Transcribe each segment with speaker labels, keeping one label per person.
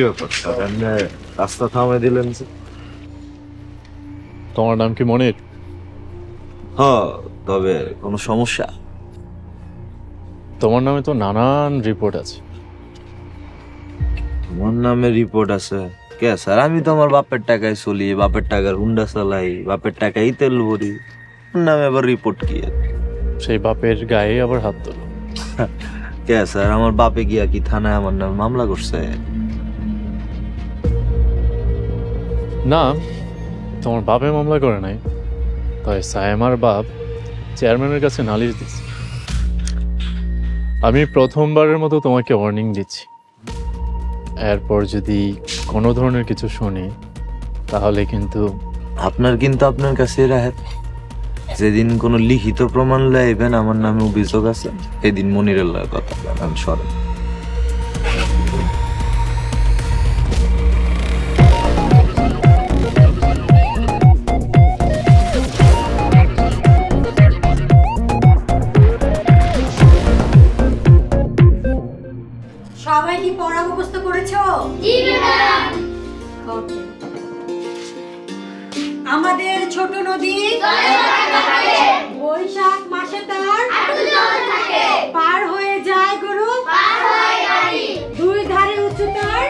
Speaker 1: ব্যাপার রাস্তা থামাই দিলেন যে?
Speaker 2: তোমার নাম কি মনির?
Speaker 1: হ্যাঁ, তবে কোনো সমস্যা?
Speaker 2: তোমার নামে তো নানান রিপোর্ট আছে।
Speaker 1: আমার নামে রিপোর্ট আছে কে স্যার? আমি তো আমার বাপের টাকায় চলি, বাপের টাকার হুন্ডা চালাই, বাপের টাকায় তেল ভরি, নামে আবার রিপোর্ট কি?
Speaker 2: সেই বাপের গায়ে আবার হাত তোলো?
Speaker 1: কে স্যার, আমার বাপে গিয়া কি থানায় আমার নামে মামলা করছে?
Speaker 2: না, তোমার বাপে মামলা করে নাই, তাই সায়েমার বাপ চেয়ারম্যানের কাছে নালিশ দিচ্ছে। আমি প্রথমবারের মতো তোমাকে ওয়ার্নিং দিচ্ছি, এরপর যদি কোনো ধরনের কিছু শুনি তাহলে কিন্তু
Speaker 1: আপনার কাছে রাহেত। যেদিন কোনো লিখিত প্রমাণ লাইবেন আমার নামে অভিযোগ আছে, সেদিন মনিরের কথা আমি সরেন।
Speaker 3: সবাই কি পড়া মুখস্থ করেছো? জি ম্যাডাম। ওকে। আমাদের ছোট নদী বৈশাখ মাসে তার পার হয়ে যায় গরু, দুই ধারে উঁচু তার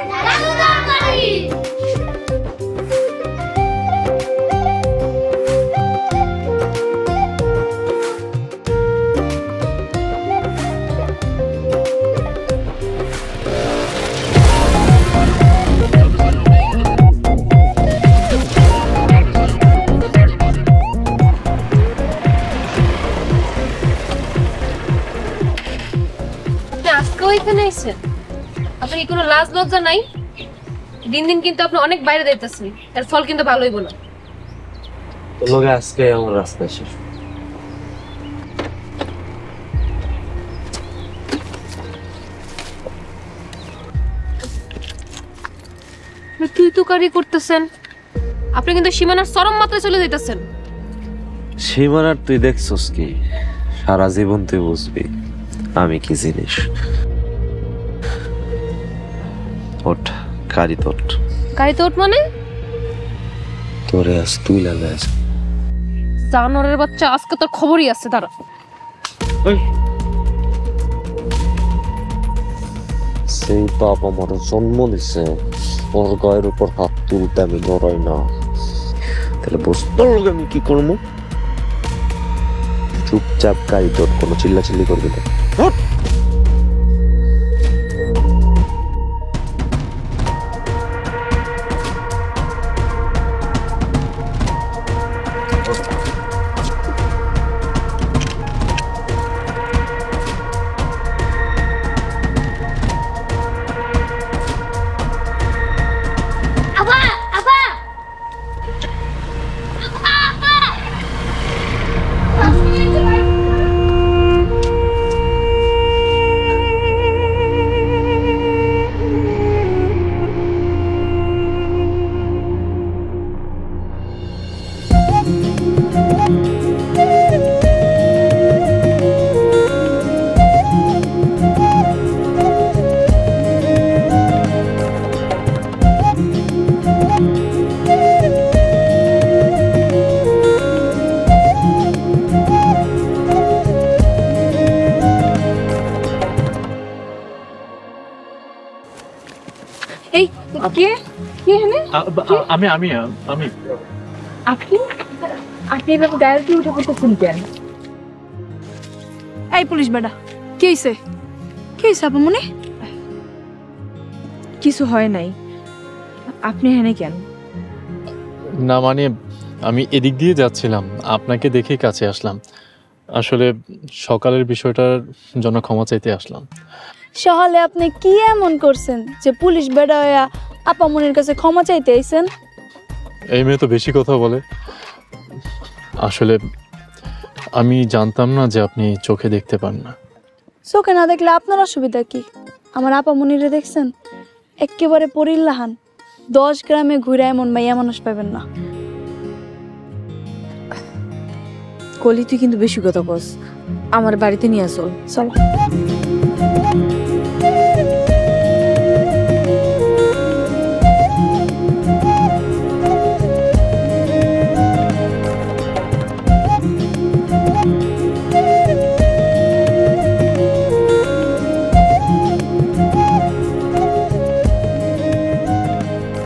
Speaker 4: এখানে আইছেন? আপনার কি কোনো লাজ লজ্জা নাই? দিন দিন কিন্তু আপনি অনেক বাইরে যাইতেছেন, এর ফল কিন্তু ভালো হইব না।
Speaker 1: লোকে আজকে আমার রাস্তা শেষ।
Speaker 4: তুই তুকারি করতেছেন, আপনি কিন্তু সীমানার চরম মাত্রায় চলে যাইতেছেন।
Speaker 1: সীমানার তুই দেখছস কি? সারা জীবন তুই বুঝবি আমি কি জিনিস। ওঠ, গাড়িতে ওঠ।
Speaker 4: গাড়িতে ওঠ মানে?
Speaker 1: তোরে আজ তুই লাগে
Speaker 4: জানোয়ারের বাচ্চা, আজকে তোর খবরই আছে। দাঁড়া।
Speaker 1: সেই বাপ আমার জন্ম দিছে, ওর গায়ের উপর হাত তুলতে আমি লড়াই না। তাহলে বুঝতে আমি কি করবো? চুপচাপ গাড়ি তোর, কোনো চিল্লাচিল্লি করবি না।
Speaker 2: আমি আমি আমি
Speaker 4: আপনি আপনি এভাবে গায়ের কি উঠে পড়তেছেন কেন?
Speaker 5: এই পুলিশ বেটা, কি হইছে? কি হইছে আপা মনে? কিছু হয় নাই, আপনি হেনে কেন?
Speaker 2: না মানে আমি এদিক দিয়ে যাচ্ছিলাম, আপনাকে দেখেই কাছে আসলাম। আসলে সকালের বিষয়টার জন্য ক্ষমা চাইতে আসলাম।
Speaker 5: সকালে আপনি কি এমন করছেন যে পুলিশ বেটা হইয়া আপা মনির কাছে ক্ষমা চাইতে আইছেন?
Speaker 2: এই মেয়ে তো বেশি কথা বলে। আসলে আমি জানতাম না যে আপনি চোখে দেখতে পান না।
Speaker 5: চোখে না দেখলে আপনার অসুবিধা কি? আমার আপা মনিরে দেখছেন, একেবারে পরিল্লাহান। 10 গ্রামে ঘুরে এমন মাইয়া মানুষ পাবেন না।
Speaker 6: কলি, তুই কিন্তু বেশি কথা কস। আমার বাড়িতে নিয়ে আসল।
Speaker 5: চলো।